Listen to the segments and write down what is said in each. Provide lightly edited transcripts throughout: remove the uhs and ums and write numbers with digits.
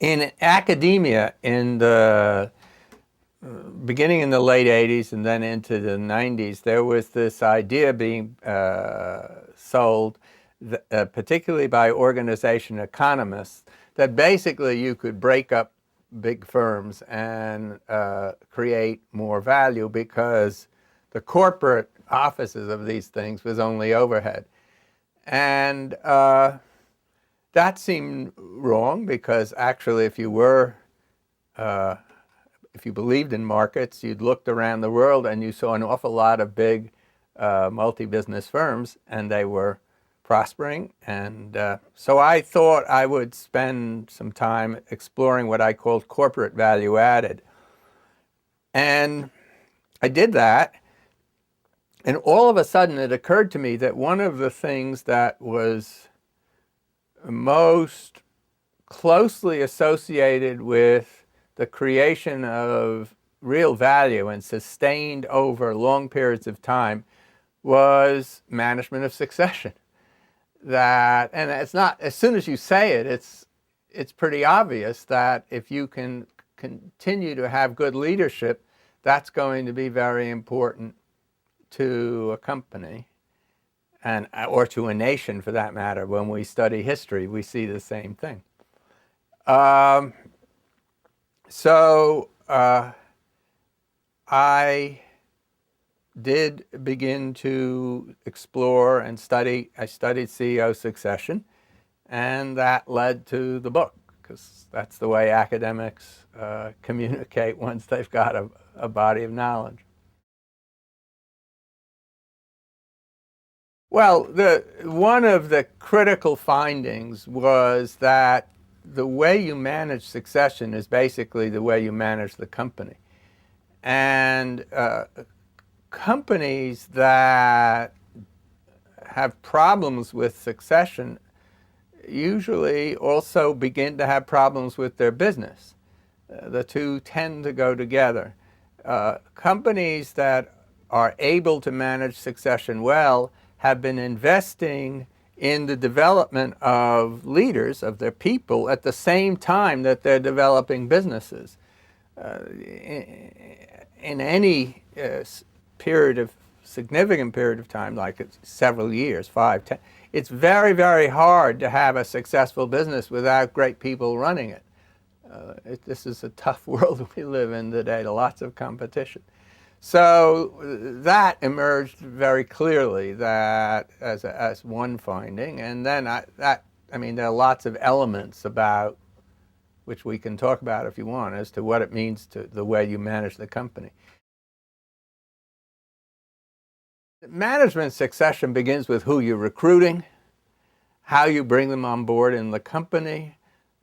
In academia, in the beginning in the late 80s and then into the 90s, there was this idea being sold, particularly by organization economists, that basically you could break up big firms and create more value because the corporate offices of these things was only overhead. And that seemed wrong, because actually if you believed in markets, you'd looked around the world and you saw an awful lot of big multi-business firms, and they were prospering. And so I thought I would spend some time exploring what I called corporate value added. And I did that. And all of a sudden it occurred to me that one of the things that was most closely associated with the creation of real value and sustained over long periods of time was management of succession. And it's not, as soon as you say it, it's pretty obvious that if you can continue to have good leadership, that's going to be very important to a company, or to a nation for that matter. When we study history, we see the same thing. So I did begin to explore and study. I studied CEO succession, and that led to the book, because that's the way academics communicate once they've got a body of knowledge. Well, one of the critical findings was that the way you manage succession is basically the way you manage the company. And companies that have problems with succession usually also begin to have problems with their business. The two tend to go together. Companies that are able to manage succession well have been investing in the development of leaders, of their people, at the same time that they're developing businesses. In any significant period of time, like several years, 5, 10, it's very, very hard to have a successful business without great people running it. This is a tough world we live in today, lots of competition. So that emerged very clearly, that as one finding. And then there are lots of elements about which we can talk about if you want, as to what it means to the way you manage the company. Management succession begins with who you're recruiting, how you bring them on board in the company,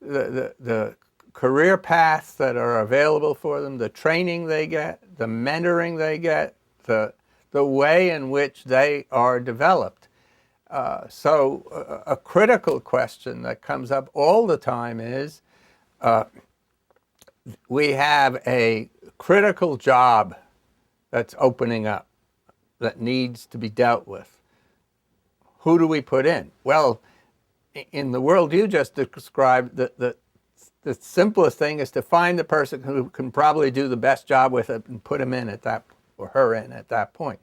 the career paths that are available for them, the training they get, the mentoring they get, the way in which they are developed. So a critical question that comes up all the time is, we have a critical job that's opening up that needs to be dealt with. Who do we put in? Well, in the world you just described, the simplest thing is to find the person who can probably do the best job with it and put him in at that, or her in at that point.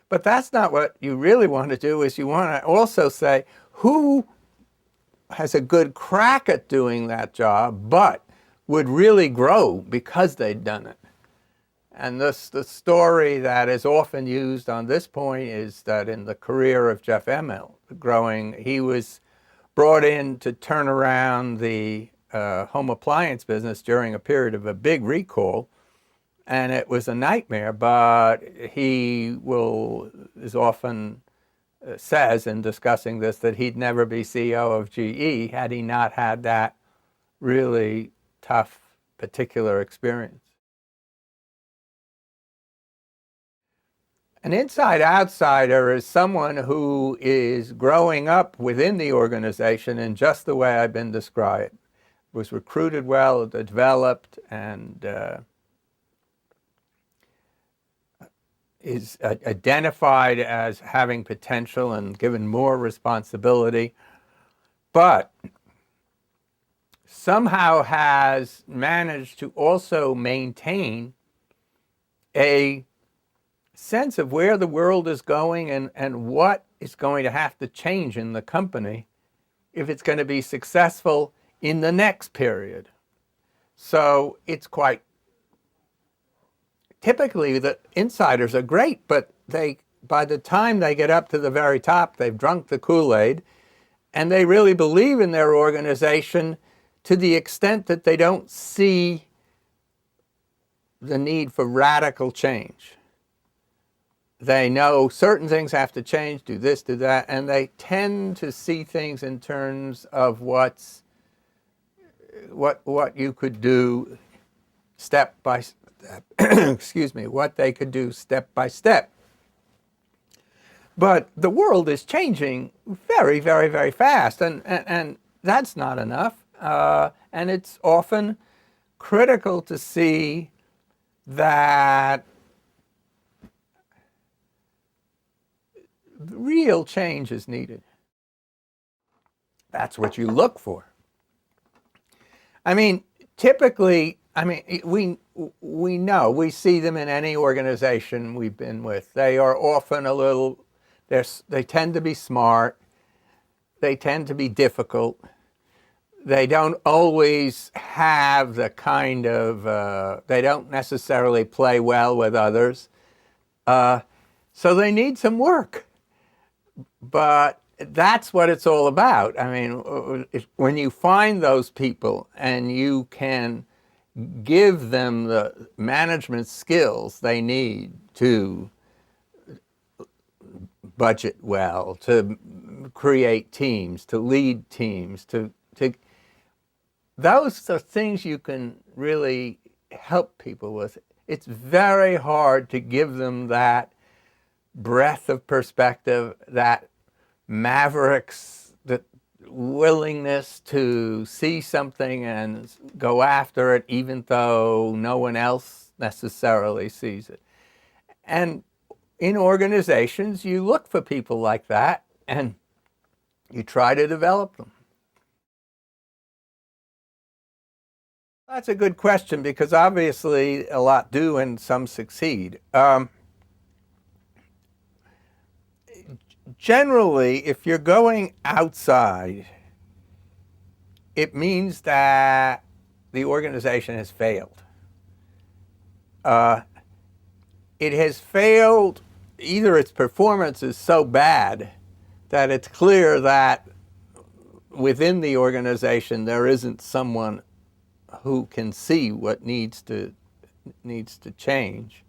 But that's not what you really want to do. Is you want to also say, who has a good crack at doing that job, but would really grow because they'd done it. And the story that is often used on this point is that in the career of Jeff Immelt, he was brought in to turn around the home appliance business during a period of a big recall, and it was a nightmare. But he is often says in discussing this that he'd never be CEO of GE had he not had that really tough particular experience. An inside-outsider is someone who is growing up within the organization in just the way I've been described. Was recruited well, developed, and is identified as having potential and given more responsibility. But somehow has managed to also maintain a sense of where the world is going and what is going to have to change in the company if it's going to be successful in the next period. So it's quite, typically the insiders are great, but by the time they get up to the very top, they've drunk the Kool-Aid, and they really believe in their organization to the extent that they don't see the need for radical change. They know certain things have to change, do this, do that, and they tend to see things in terms of what you could do step by step. Excuse me, what they could do step by step. But the world is changing very, very, very fast, and that's not enough. And it's often critical to see that real change is needed. That's what you look for. I mean, typically, we know, we see them in any organization we've been with. They are often a little, they tend to be smart, they tend to be difficult, they don't always have the kind of, they don't necessarily play well with others, so they need some work. But that's what it's all about. I mean, when you find those people and you can give them the management skills they need to budget well, to create teams, to lead teams, those are things you can really help people with. It's very hard to give them that breadth of perspective, that mavericks, the willingness to see something and go after it even though no one else necessarily sees it. And in organizations, you look for people like that and you try to develop them. That's a good question, because obviously a lot do and some succeed. Generally, if you're going outside, it means that the organization has failed. It has failed, either its performance is so bad that it's clear that within the organization there isn't someone who can see what needs to change.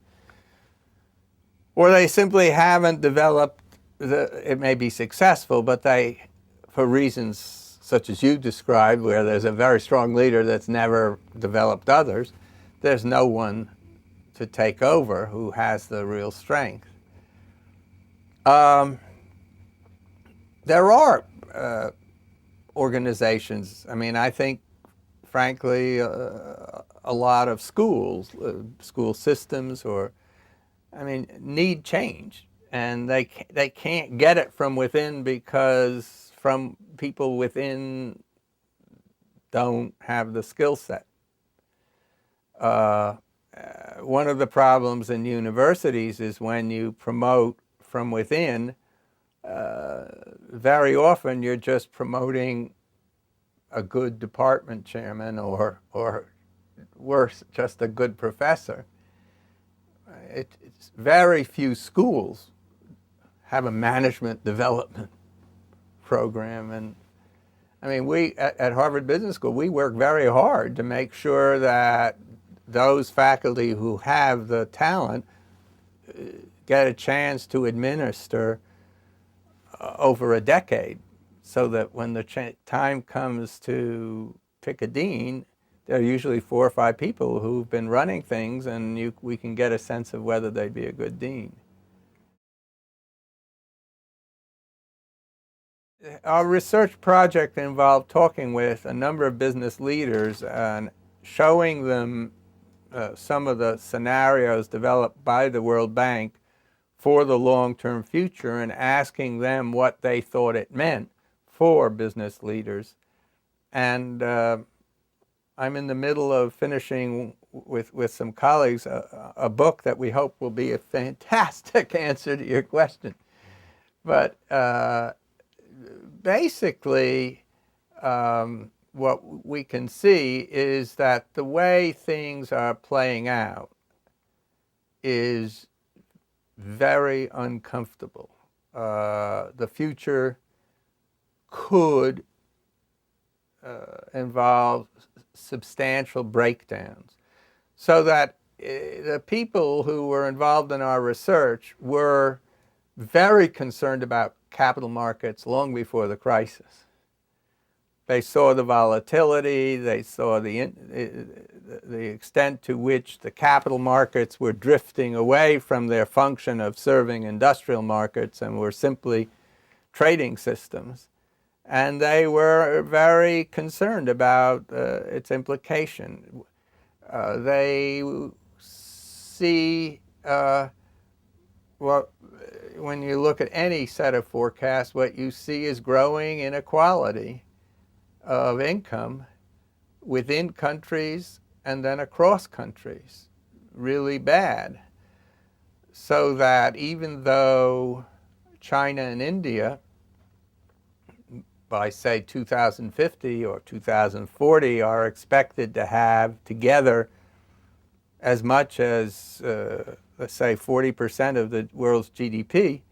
Or they simply haven't developed, it may be successful, but they, for reasons such as you described, where there's a very strong leader that's never developed others, there's no one to take over who has the real strength. There are organizations, I mean, I think, frankly, a lot of schools, school systems, need change. And they can't get it from within because from people within don't have the skill set. One of the problems in universities is when you promote from within, very often you're just promoting a good department chairman or worse, just a good professor. It's very few schools have a management development program. And I mean, we at Harvard Business School, we work very hard to make sure that those faculty who have the talent get a chance to administer over a decade, so that when the time comes to pick a dean, there are usually 4 or 5 people who've been running things, and we can get a sense of whether they'd be a good dean. Our research project involved talking with a number of business leaders and showing them some of the scenarios developed by the World Bank for the long-term future and asking them what they thought it meant for business leaders. And I'm in the middle of finishing with some colleagues a book that we hope will be a fantastic answer to your question. But basically, what we can see is that the way things are playing out is very uncomfortable. The future could involve substantial breakdowns, so that the people who were involved in our research were very concerned about capital markets long before the crisis. They saw the volatility, they saw the extent to which the capital markets were drifting away from their function of serving industrial markets and were simply trading systems. And they were very concerned about its implication. They see, well, when you look at any set of forecasts, what you see is growing inequality of income within countries and then across countries, really bad. So that even though China and India, by say 2050 or 2040, are expected to have together as much as, let's say, 40% of the world's GDP,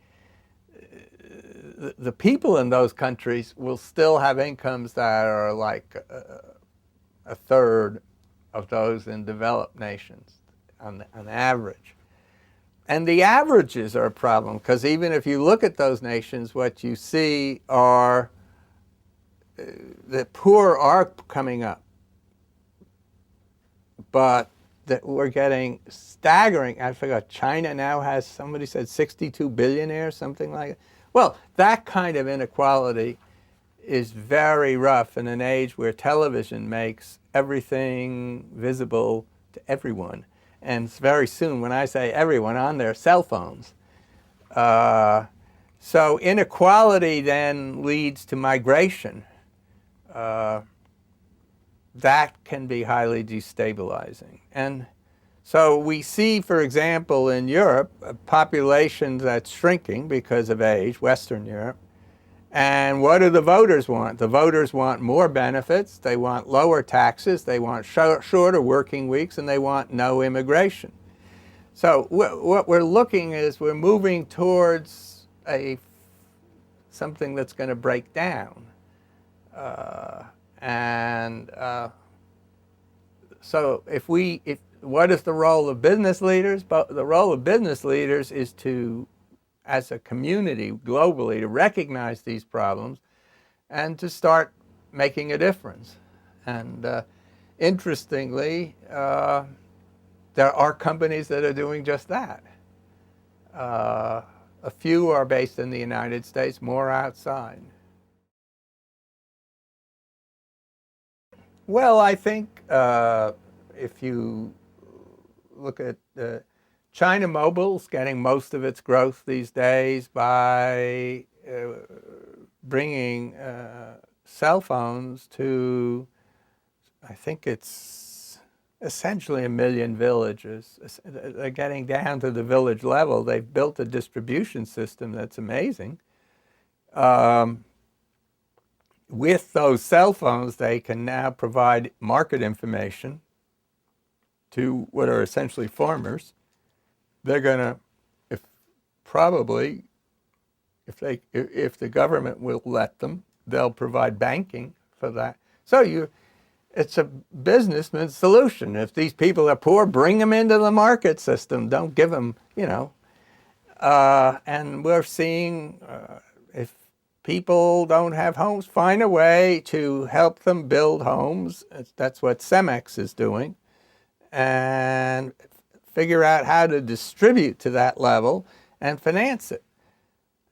the people in those countries will still have incomes that are like a third of those in developed nations on average. And the averages are a problem, because even if you look at those nations, what you see are the poor are coming up, but that we're getting staggering. I forgot, China now has, somebody said 62 billionaires, something like that. Well, that kind of inequality is very rough in an age where television makes everything visible to everyone. And very soon, when I say everyone, on their cell phones. So inequality then leads to migration. That can be highly destabilizing. And so we see, for example, in Europe, a population that's shrinking because of age, Western Europe. And what do the voters want? The voters want more benefits, they want lower taxes, they want shorter working weeks, and they want no immigration. So what we're looking is we're moving towards something that's going to break down. So what is the role of business leaders? But the role of business leaders is to, as a community globally, to recognize these problems and to start making a difference. And interestingly, there are companies that are doing just that. A few are based in the United States, more outside. Well, I think if you look at China Mobile's getting most of its growth these days by bringing cell phones to, I think it's essentially 1 million villages. They're getting down to the village level. They've built a distribution system that's amazing. With those cell phones, they can now provide market information to what are essentially farmers. They're going to, if the government will let them, they'll provide banking for that. So it's a businessman's solution. If these people are poor, bring them into the market system. Don't give them, and we're seeing if people don't have homes, find a way to help them build homes. That's what CEMEX is doing. And figure out how to distribute to that level and finance it.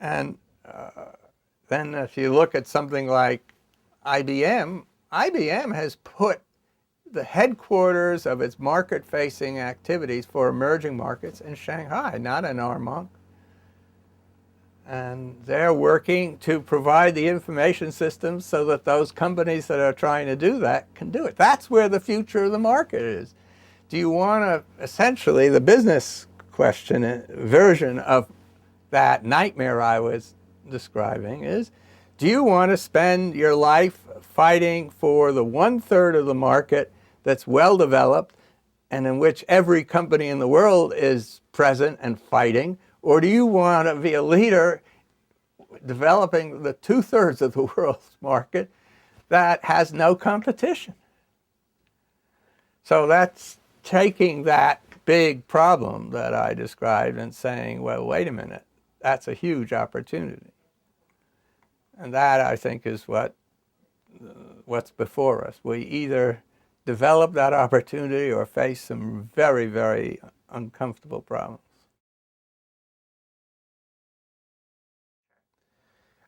And then if you look at something like IBM has put the headquarters of its market-facing activities for emerging markets in Shanghai, not in Armonk. And they're working to provide the information systems so that those companies that are trying to do that can do it. That's where the future of the market is. Do you want to, essentially, the business question version of that nightmare I was describing is, do you want to spend your life fighting for the 1/3 of the market that's well developed and in which every company in the world is present and fighting? Or do you want to be a leader developing the 2/3 of the world's market that has no competition? So that's taking that big problem that I described and saying, well, wait a minute, that's a huge opportunity. And that, I think, is what's before us. We either develop that opportunity or face some very, very uncomfortable problems.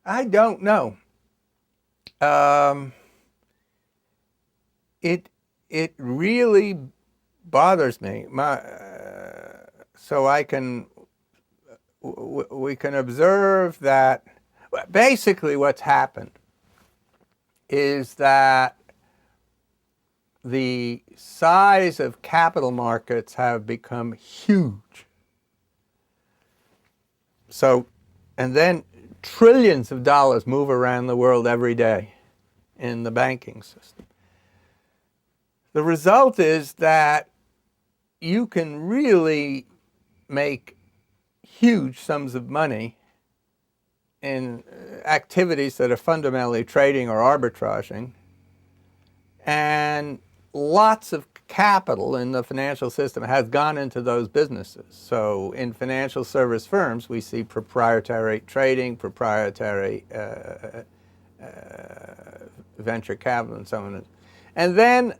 I don't know. It really bothers me. So we can observe that basically what's happened is that the size of capital markets have become huge. So, and then trillions of dollars move around the world every day in the banking system. The result is that you can really make huge sums of money in activities that are fundamentally trading or arbitraging, and lots of capital in the financial system has gone into those businesses. So in financial service firms, we see proprietary trading, proprietary venture capital, and so on. And then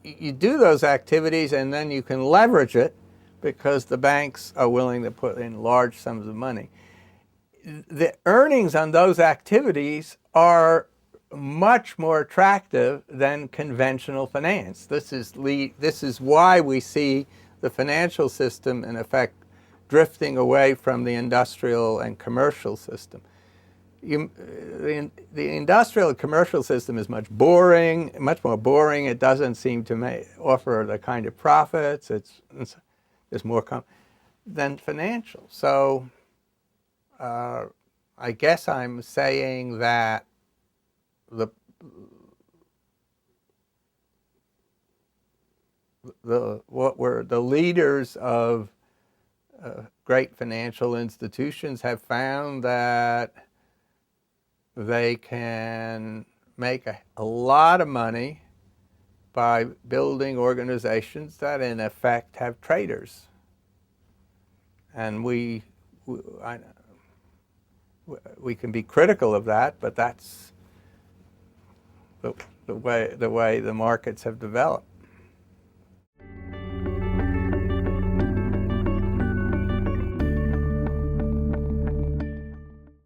you do those activities, and then you can leverage it because the banks are willing to put in large sums of money. The earnings on those activities are much more attractive than conventional finance. This is why we see the financial system, in effect, drifting away from the industrial and commercial system. The industrial and commercial system is much more boring. It doesn't seem to offer the kind of profits. There's more than financial. So I guess I'm saying that the leaders of great financial institutions have found that they can make a lot of money by building organizations that in effect have traders. And we can be critical of that, but that's the way the markets have developed.